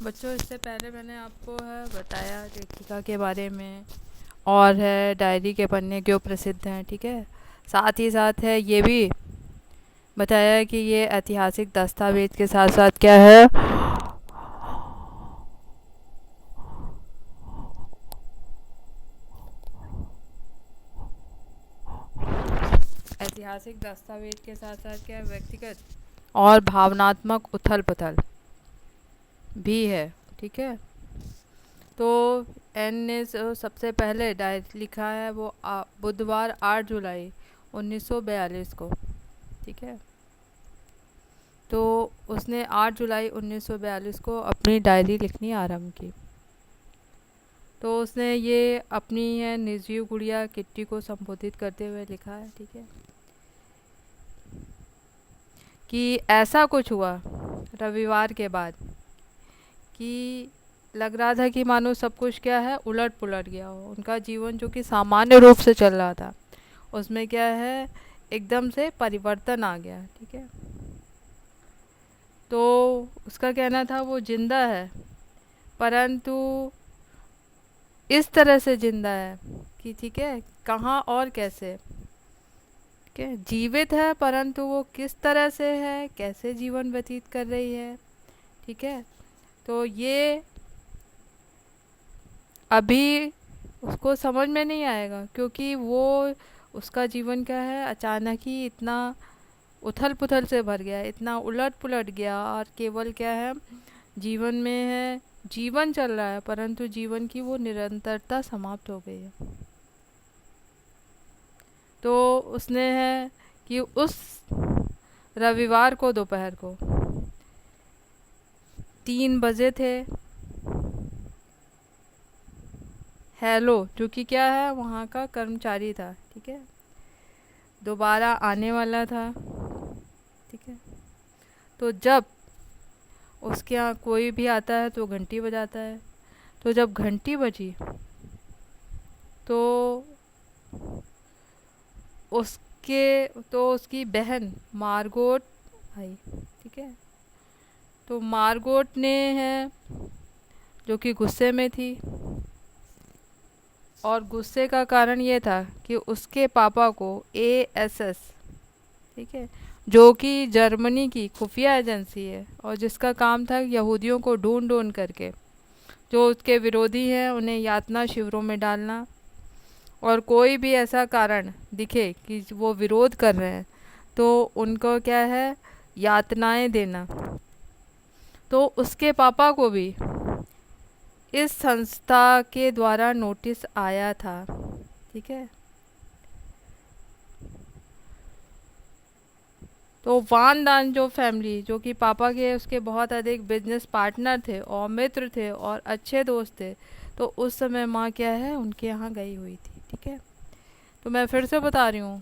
बच्चों, इससे पहले मैंने आपको है बताया लेखिका के बारे में, और है डायरी के पन्ने क्यों प्रसिद्ध हैं। ठीक है, साथ ही साथ है ये भी बताया है कि ये ऐतिहासिक दस्तावेज के साथ साथ क्या है, ऐतिहासिक दस्तावेज के साथ साथ क्या है, व्यक्तिगत और भावनात्मक उथल पुथल भी है। ठीक है, तो एन ने सबसे पहले डायरी लिखा है वो बुधवार 8 जुलाई 1942 को। ठीक है, तो उसने 8 जुलाई 1942 को अपनी डायरी लिखनी आरंभ की। तो उसने ये अपनी है निर्जीव गुड़िया किट्टी को संबोधित करते हुए लिखा है। ठीक है, कि ऐसा कुछ हुआ रविवार के बाद कि लग रहा था कि मानो सब कुछ क्या है उलट पुलट गया हो। उनका जीवन जो कि सामान्य रूप से चल रहा था उसमें क्या है एकदम से परिवर्तन आ गया। ठीक है, तो उसका कहना था वो जिंदा है, परंतु इस तरह से जिंदा है कि ठीक है कहाँ और कैसे, ठीक है, जीवित है परंतु वो किस तरह से है, कैसे जीवन व्यतीत कर रही है। ठीक है, तो ये अभी उसको समझ में नहीं आएगा, क्योंकि वो उसका जीवन क्या है अचानक ही इतना उथल पुथल से भर गया, इतना उलट पुलट गया, और केवल क्या है जीवन में है जीवन चल रहा है परंतु जीवन की वो निरंतरता समाप्त हो गई है। तो उसने है कि उस रविवार को दोपहर को 3 बजे थे, हेलो जो कि क्या है वहाँ का कर्मचारी था, ठीक है, दोबारा आने वाला था। ठीक है, तो जब उसके यहाँ कोई भी आता है तो घंटी बजाता है। तो जब घंटी बजी तो उसकी बहन मार्गोट आई। ठीक है, तो मार्गोट ने है जो कि गुस्से में थी, और गुस्से का कारण ये था कि उसके पापा को एएसएस, ठीक है, जो कि जर्मनी की खुफिया एजेंसी है और जिसका काम था यहूदियों को ढूंढ ढूंढ करके जो उसके विरोधी हैं उन्हें यातना शिविरों में डालना, और कोई भी ऐसा कारण दिखे कि वो विरोध कर रहे हैं तो उनको क्या है यातनाएं देना। तो उसके पापा को भी इस संस्था के द्वारा नोटिस आया था। ठीक है, तो वान दान जो फैमिली जो कि पापा के उसके बहुत अधिक बिजनेस पार्टनर थे और मित्र थे और अच्छे दोस्त थे, तो उस समय माँ क्या है उनके यहाँ गई हुई थी। ठीक है, तो मैं फिर से बता रही हूँ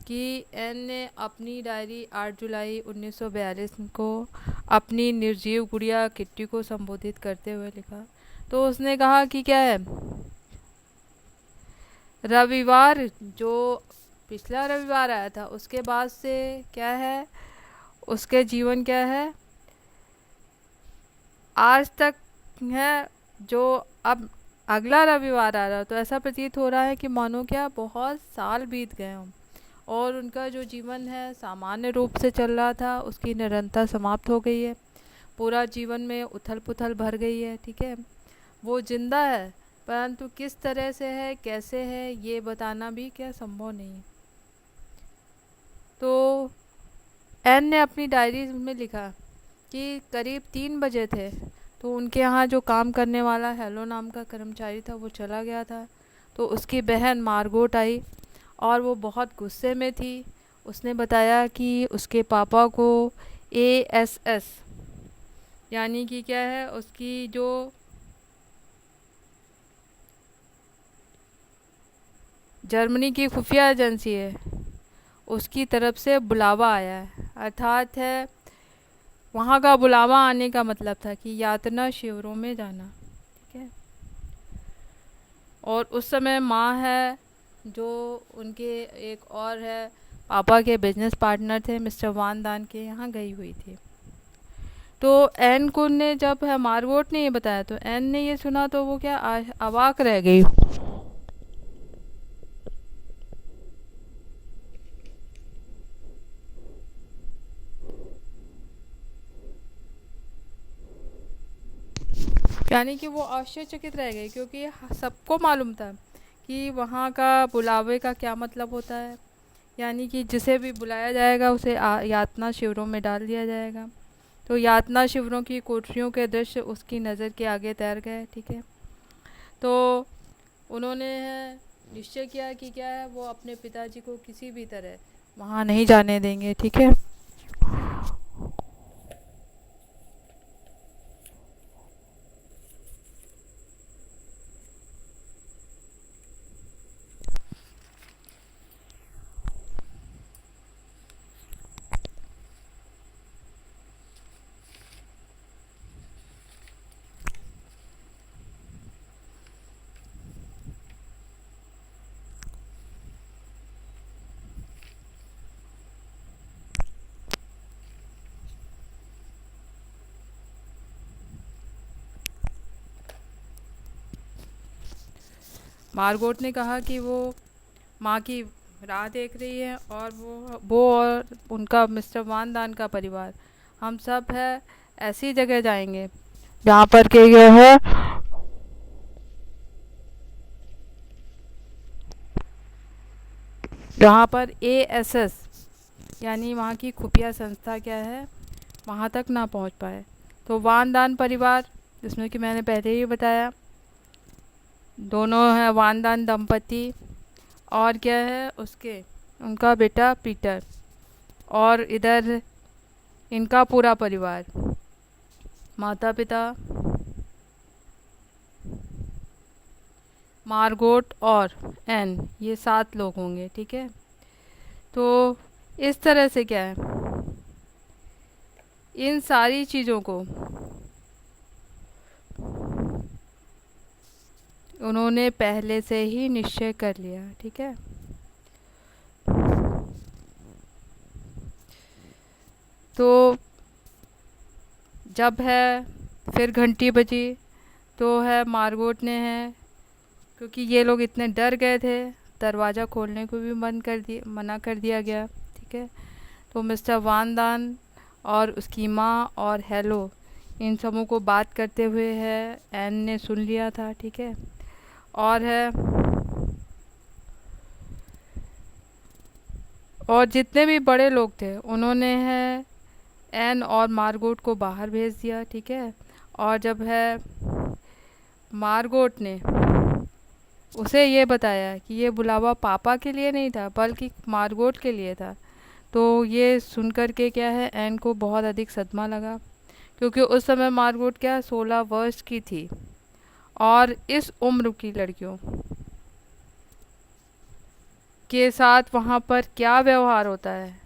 कि एन ने अपनी डायरी 8 जुलाई 1942 को अपनी निर्जीव गुड़िया किट्टी को संबोधित करते हुए लिखा। तो उसने कहा कि क्या है रविवार जो पिछला रविवार आया था उसके बाद से क्या है उसके जीवन क्या है आज तक है, जो अब अगला रविवार आ रहा है तो ऐसा प्रतीत हो रहा है कि मानो क्या बहुत साल बीत गए हों, और उनका जो जीवन है सामान्य रूप से चल रहा था उसकी निरंतर समाप्त हो गई है, पूरा जीवन में उथल पुथल भर गई है। ठीक है, वो जिंदा है परंतु किस तरह से है कैसे है ये बताना भी क्या संभव नहीं है। तो एन ने अपनी डायरी में लिखा कि करीब 3 बजे थे, तो उनके यहाँ जो काम करने वाला हेलो नाम का कर्मचारी था वो चला गया था। तो उसकी बहन मार्गोट आई और वो बहुत गुस्से में थी। उसने बताया कि उसके पापा को एएसएस यानी कि क्या है उसकी जो जर्मनी की खुफिया एजेंसी है उसकी तरफ से बुलावा आया है, अर्थात है वहाँ का बुलावा आने का मतलब था कि यातना शिविरों में जाना। ठीक है, और उस समय माँ है जो उनके एक और है पापा के बिजनेस पार्टनर थे मिस्टर वान दान के यहाँ गई हुई थी। तो एन को ने जब है मार्गोट ने ये बताया तो एन ने ये सुना तो वो क्या अवाक रह गई। यानी कि वो आश्चर्यचकित रह गई, क्योंकि सबको मालूम था कि वहाँ का बुलावे का क्या मतलब होता है। यानी कि जिसे भी बुलाया जाएगा उसे यातना शिविरों में डाल दिया जाएगा। तो यातना शिविरों की कोठरियों के दृश्य उसकी नज़र के आगे तैर गए। ठीक है, तो उन्होंने निश्चय किया कि क्या है, वो अपने पिताजी को किसी भी तरह वहाँ नहीं जाने देंगे। ठीक है, मार्गोट ने कहा कि वो माँ की राह देख रही है, और वो और उनका मिस्टर वानदान का परिवार, हम सब है ऐसी जगह जाएंगे जहाँ पर के ये है जहाँ पर ASS यानी वहाँ की खुफिया संस्था क्या है, वहाँ तक ना पहुँच पाए। तो वानदान परिवार, जिसमें कि मैंने पहले ही बताया, दोनों है वानदान दंपति, और क्या है उसके उनका बेटा पीटर, और इधर इनका पूरा परिवार, माता पिता, मार्गोट और एन, ये 7 लोग होंगे। ठीक है, तो इस तरह से क्या है, इन सारी चीज़ों को उन्होंने पहले से ही निश्चय कर लिया। ठीक है, तो जब है फिर घंटी बजी तो है मार्गोट ने है, क्योंकि ये लोग इतने डर गए थे, दरवाज़ा खोलने को भी मना कर दिया गया। ठीक है, तो मिस्टर वानदान और उसकी माँ और हेलो इन सबों को बात करते हुए है एन ने सुन लिया था। ठीक है, और है और जितने भी बड़े लोग थे उन्होंने है एन और मार्गोट को बाहर भेज दिया। ठीक है, और जब है मार्गोट ने उसे ये बताया कि ये बुलावा पापा के लिए नहीं था बल्कि मार्गोट के लिए था, तो ये सुनकर के क्या है एन को बहुत अधिक सदमा लगा, क्योंकि उस समय मार्गोट क्या 16 वर्ष की थी, और इस उम्र की लड़कियों के साथ वहाँ पर क्या व्यवहार होता है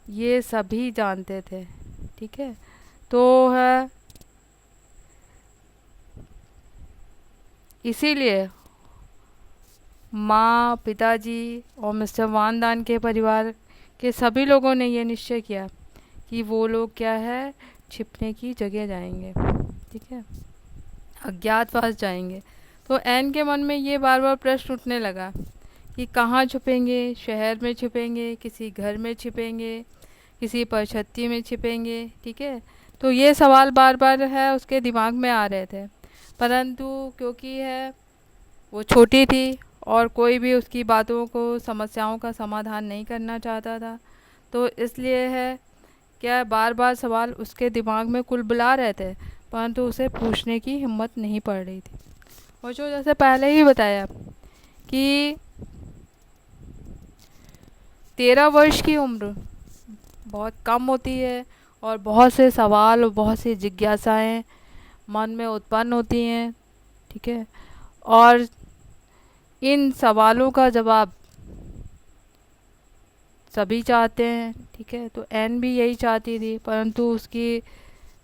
ये सभी जानते थे। ठीक है, तो है इसीलिए माँ, पिताजी और मिस्टर वानदान के परिवार के सभी लोगों ने ये निश्चय किया कि वो लोग क्या है छिपने की जगह जाएंगे। ठीक है, अज्ञातवास जाएंगे। तो एन के मन में ये बार बार प्रश्न उठने लगा कि कहाँ छुपेंगे, शहर में छुपेंगे, किसी घर में छुपेंगे, किसी परछत्ती में छिपेंगे। ठीक है, तो ये सवाल बार बार है उसके दिमाग में आ रहे थे, परंतु क्योंकि है वो छोटी थी और कोई भी उसकी बातों को, समस्याओं का समाधान नहीं करना चाहता था, तो इसलिए है क्या बार बार सवाल उसके दिमाग में कुलबुला रहे थे, परंतु उसे पूछने की हिम्मत नहीं पड़ रही थी। और जो जैसे पहले ही बताया कि 13 वर्ष की उम्र बहुत कम होती है, और बहुत से सवाल और बहुत सी जिज्ञासाएं मन में उत्पन्न होती हैं। ठीक है, और इन सवालों का जवाब सभी चाहते हैं। ठीक है, तो एन भी यही चाहती थी, परंतु उसकी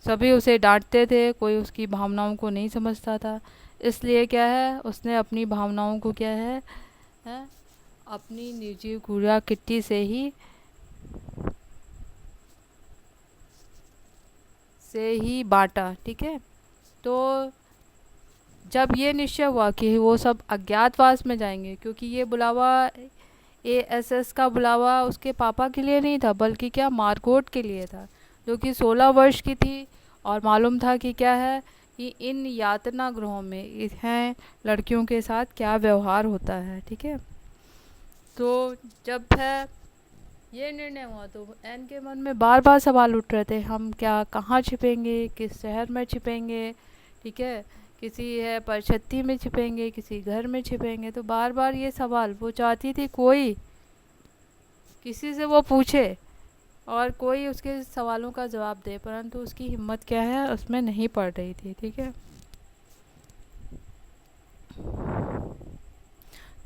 सभी उसे डांटते थे, कोई उसकी भावनाओं को नहीं समझता था। इसलिए क्या है उसने अपनी भावनाओं को क्या है अपनी निजी गुड़िया किट्टी से ही बांटा। ठीक है, तो जब ये निश्चय हुआ कि वो सब अज्ञातवास में जाएंगे, क्योंकि ये बुलावा एएसएस का बुलावा उसके पापा के लिए नहीं था, बल्कि क्या मारकोट के लिए था, जो कि 16 वर्ष की थी, और मालूम था कि क्या है कि इन यातना गृहों में हैं लड़कियों के साथ क्या व्यवहार होता है। ठीक है, तो जब है ये निर्णय हुआ तो एन के मन में बार बार सवाल उठ रहे थे, हम क्या कहाँ छिपेंगे, किस शहर में छिपेंगे। ठीक है, किसी है परछत्ती में छिपेंगे, किसी घर में छिपेंगे, तो बार बार ये सवाल वो चाहती थी कोई किसी से वो पूछे और कोई उसके सवालों का जवाब दे, परंतु उसकी हिम्मत क्या है उसमें नहीं पड़ रही थी। ठीक है,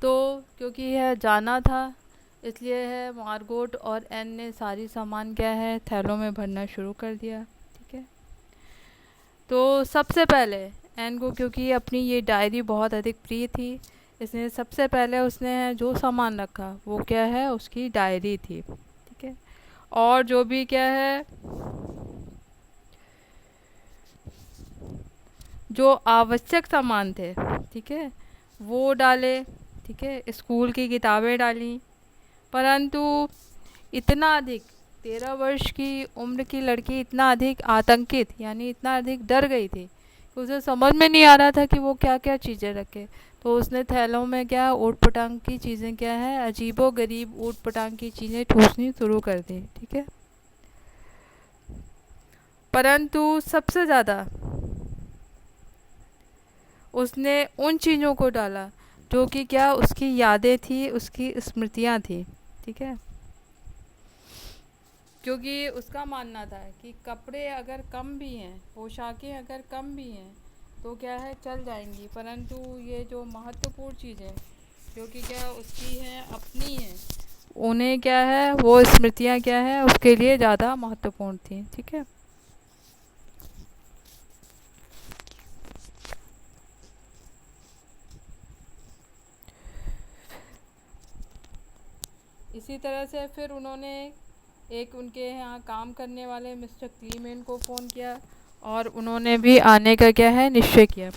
तो क्योंकि यह जाना था, इसलिए है मार्गोट और एन ने सारी सामान क्या है थैलों में भरना शुरू कर दिया। ठीक है, तो सबसे पहले एन को, क्योंकि अपनी ये डायरी बहुत अधिक प्रिय थी, इसने सबसे पहले उसने जो सामान रखा वो क्या है उसकी डायरी थी। ठीक है, और जो भी क्या है जो आवश्यक सामान थे, ठीक है, वो डाले। ठीक है, स्कूल की किताबें डाली, परंतु इतना अधिक 13 वर्ष की उम्र की लड़की इतना अधिक आतंकित यानी इतना अधिक डर गई थी कि उसे समझ में नहीं आ रहा था कि वो क्या क्या चीज़ें रखे। तो उसने थैलों में क्या ऊट पटांग की चीज़ें क्या है अजीबो गरीब ऊट पटांग की चीज़ें ठूसनी शुरू कर दी। ठीक है, परंतु सबसे ज़्यादा उसने उन चीज़ों को डाला जो कि क्या उसकी यादें थी, उसकी स्मृतियाँ थी। ठीक है, क्योंकि उसका मानना था कि कपड़े अगर कम भी हैं, पोशाकें अगर कम भी हैं तो क्या है चल जाएंगी, परंतु ये जो महत्वपूर्ण चीज़ें जो कि क्या उसकी हैं अपनी हैं, उन्हें क्या है वो स्मृतियाँ क्या है उसके लिए ज़्यादा महत्वपूर्ण थी। ठीक है, इसी तरह से फिर उन्होंने एक उनके यहाँ काम करने वाले मिस्टर क्लीमेन को फ़ोन किया और उन्होंने भी आने का क्या है निश्चय किया।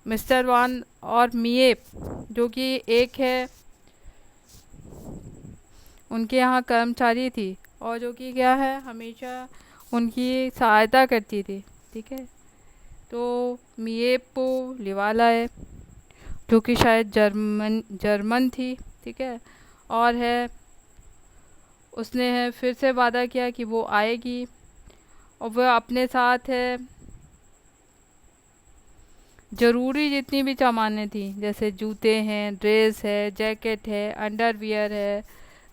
मिस्टर वान और मिएप जो कि एक है उनके यहाँ कर्मचारी थी और जो कि क्या है हमेशा उनकी सहायता करती थी। ठीक है, तो मिएप को लिवाला है जो कि शायद जर्मन थी। ठीक है, और है उसने है फिर से वादा किया कि वो आएगी और वह अपने साथ है ज़रूरी जितनी भी सामानें थी, जैसे जूते हैं, ड्रेस है, जैकेट है, अंडरवियर है,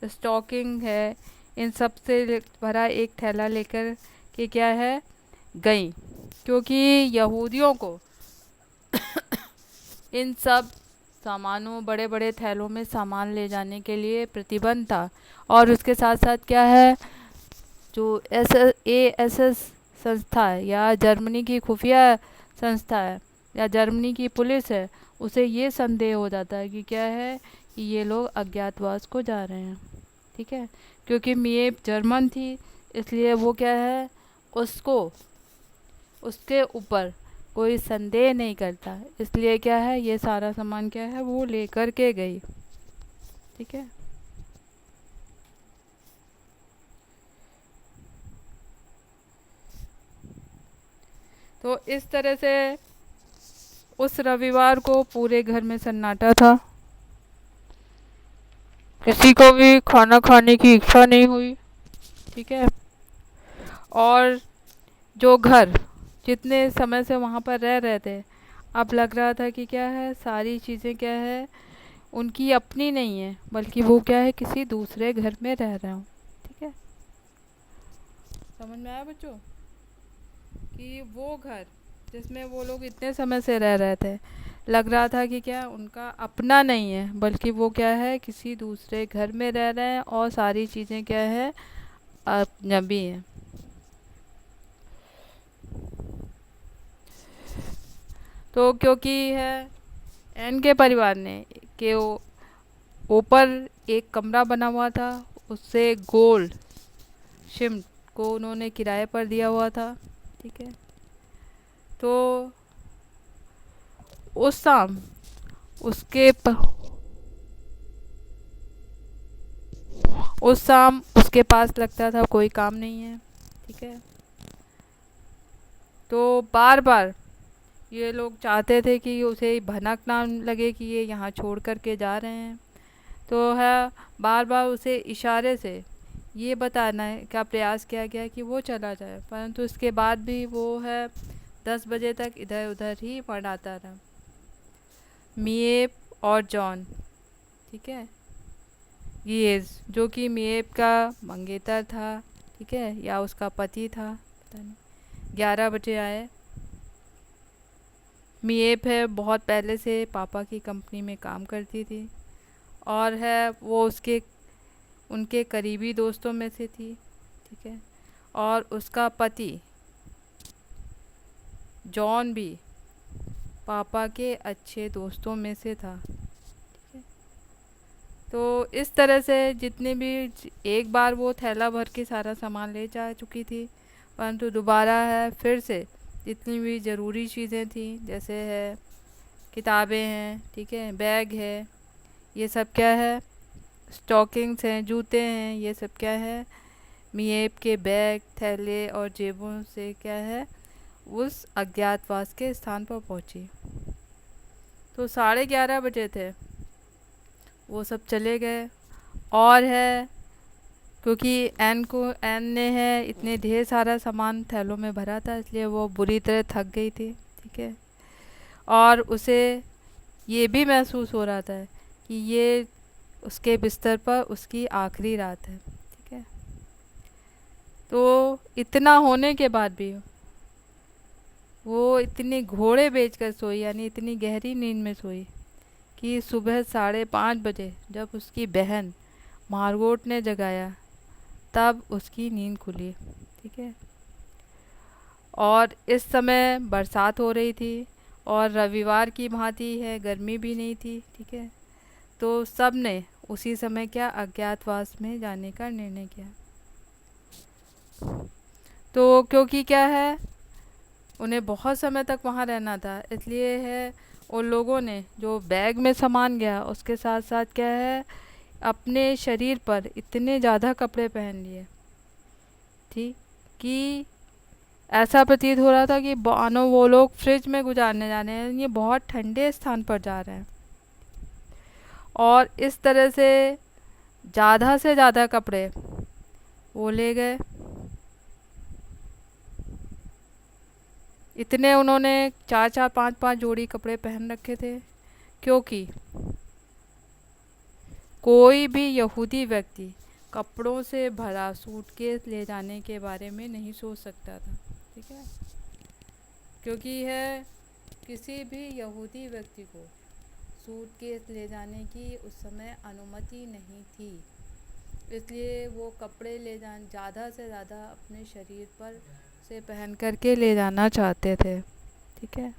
स्टॉकिंग है, इन सब से भरा एक थैला लेकर के क्या है गई, क्योंकि यहूदियों को इन सब सामानों बड़े बड़े थैलों में सामान ले जाने के लिए प्रतिबंध था। और उसके साथ साथ क्या है जो एएसएस संस्था है या जर्मनी की खुफिया संस्था है या जर्मनी की पुलिस है, उसे ये संदेह हो जाता है कि क्या है कि ये लोग अज्ञातवास को जा रहे हैं। ठीक है, क्योंकि मिएप जर्मन थी इसलिए वो क्या है उसको उसके ऊपर कोई संदेह नहीं करता, इसलिए क्या है ये सारा सामान क्या है वो लेकर के गई। ठीक है, तो इस तरह से उस रविवार को पूरे घर में सन्नाटा था, किसी को भी खाना खाने की इच्छा नहीं हुई। ठीक है, और जो घर जितने समय से वहाँ पर रह रहे थे, अब लग रहा था कि क्या है सारी चीज़ें क्या है उनकी अपनी नहीं है, बल्कि वो क्या है किसी दूसरे घर में रह रहा हूँ। ठीक है, समझ में आया बच्चों कि वो घर जिसमें वो लोग इतने समय से रह रहे थे, लग रहा था कि क्या उनका अपना नहीं है, बल्कि वो क्या है किसी दूसरे घर में रह रहे हैं और सारी चीज़ें क्या है अजनबी हैं। तो क्योंकि है एन के परिवार ने कि ऊपर एक कमरा बना हुआ था, उससे गोल्ड शिम को उन्होंने किराए पर दिया हुआ था। ठीक है। तो उस शाम उसके प, उस शाम उसके पास लगता था कोई काम नहीं है। ठीक है। तो बार बार ये लोग चाहते थे कि उसे भनक ना लगे कि ये यहाँ छोड़ कर के जा रहे हैं। तो है बार बार उसे इशारे से ये बताना है का प्रयास किया गया कि वो चला जाए, परंतु इसके बाद भी वो है 10 बजे तक इधर उधर ही पड़ाता रहा। मिएप और जॉन, ठीक है, ये जो कि मिएप का मंगेतर था, ठीक है, या उसका पति था, पता नहीं, 11 बजे आए। मिएप है बहुत पहले से पापा की कंपनी में काम करती थी और है वो उसके उनके करीबी दोस्तों में से थी। ठीक है। और उसका पति जॉन भी पापा के अच्छे दोस्तों में से था। ठीक है। तो इस तरह से जितने भी एक बार वो थैला भर के सारा सामान ले जा चुकी थी, परंतु दोबारा है फिर से जितनी भी ज़रूरी चीज़ें थी, जैसे है किताबें हैं, ठीक है, बैग है, ये सब क्या है, स्टॉकिंग्स हैं, जूते हैं, ये सब क्या है, मिएप के बैग, थैले और जेबों से क्या है उस अज्ञातवास के स्थान पर पहुंची। तो 11:30 बजे थे, वो सब चले गए। और है क्योंकि एन ने है इतने ढेर सारा सामान थैलों में भरा था, इसलिए वो बुरी तरह थक गई थी। ठीक है। और उसे ये भी महसूस हो रहा था कि ये उसके बिस्तर पर उसकी आखिरी रात है। ठीक है। तो इतना होने के बाद भी वो इतनी घोड़े बेचकर सोई, यानी इतनी गहरी नींद में सोई कि सुबह 5:30 बजे जब उसकी बहन मार्गोट ने जगाया तब उसकी नींद खुली। ठीक है। और इस समय बरसात हो रही थी और रविवार की भांति है गर्मी भी नहीं थी। ठीक है। तो सब ने उसी समय क्या अज्ञातवास में जाने का निर्णय किया। तो क्योंकि क्या है उन्हें बहुत समय तक वहाँ रहना था, इसलिए है उन लोगों ने जो बैग में सामान गया उसके साथ साथ क्या है अपने शरीर पर इतने ज़्यादा कपड़े पहन लिए ठीक कि ऐसा प्रतीत हो रहा था कि मानो वो लोग फ्रिज में गुजारने जा रहे हैं, ये बहुत ठंडे स्थान पर जा रहे हैं। और इस तरह से ज़्यादा कपड़े वो ले गए। इतने उन्होंने 4 5 जोड़ी कपड़े पहन रखे थे, क्योंकि कोई भी यहूदी व्यक्ति कपड़ों से भरा सूटकेस ले जाने के बारे में नहीं सोच सकता था। ठीक है। क्योंकि है किसी भी यहूदी व्यक्ति को सूटकेस ले जाने की उस समय अनुमति नहीं थी, इसलिए वो कपड़े ले जान ज़्यादा से ज़्यादा अपने शरीर पर से पहन करके ले जाना चाहते थे। ठीक है।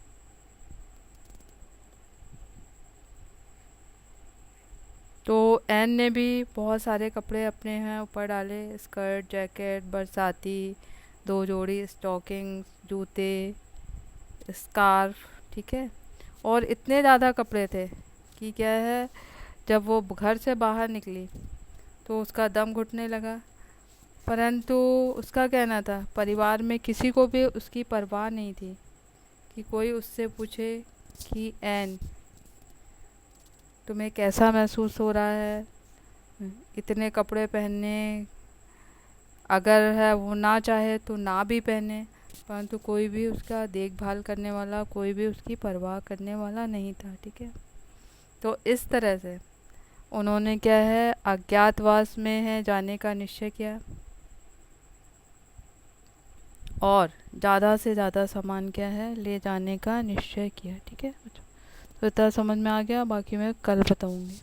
तो एन ने भी बहुत सारे कपड़े अपने हैं ऊपर डाले, स्कर्ट, जैकेट, बरसाती, 2 जोड़ी स्टॉकिंग, जूते, स्कार्फ। ठीक है। और इतने ज़्यादा कपड़े थे कि क्या है जब वो घर से बाहर निकली तो उसका दम घुटने लगा, परंतु उसका कहना था परिवार में किसी को भी उसकी परवाह नहीं थी कि कोई उससे पूछे कि एन तुम्हें कैसा महसूस हो रहा है, इतने कपड़े पहनने, अगर है वो ना चाहे तो ना भी पहने, परंतु कोई भी उसका देखभाल करने वाला, कोई भी उसकी परवाह करने वाला नहीं था। ठीक है। तो इस तरह से उन्होंने क्या है अज्ञातवास में है जाने का निश्चय किया और ज़्यादा से ज़्यादा सामान क्या है ले जाने का निश्चय किया। ठीक है। तो इतना समझ में आ गया, बाकी मैं कल बताऊंगी।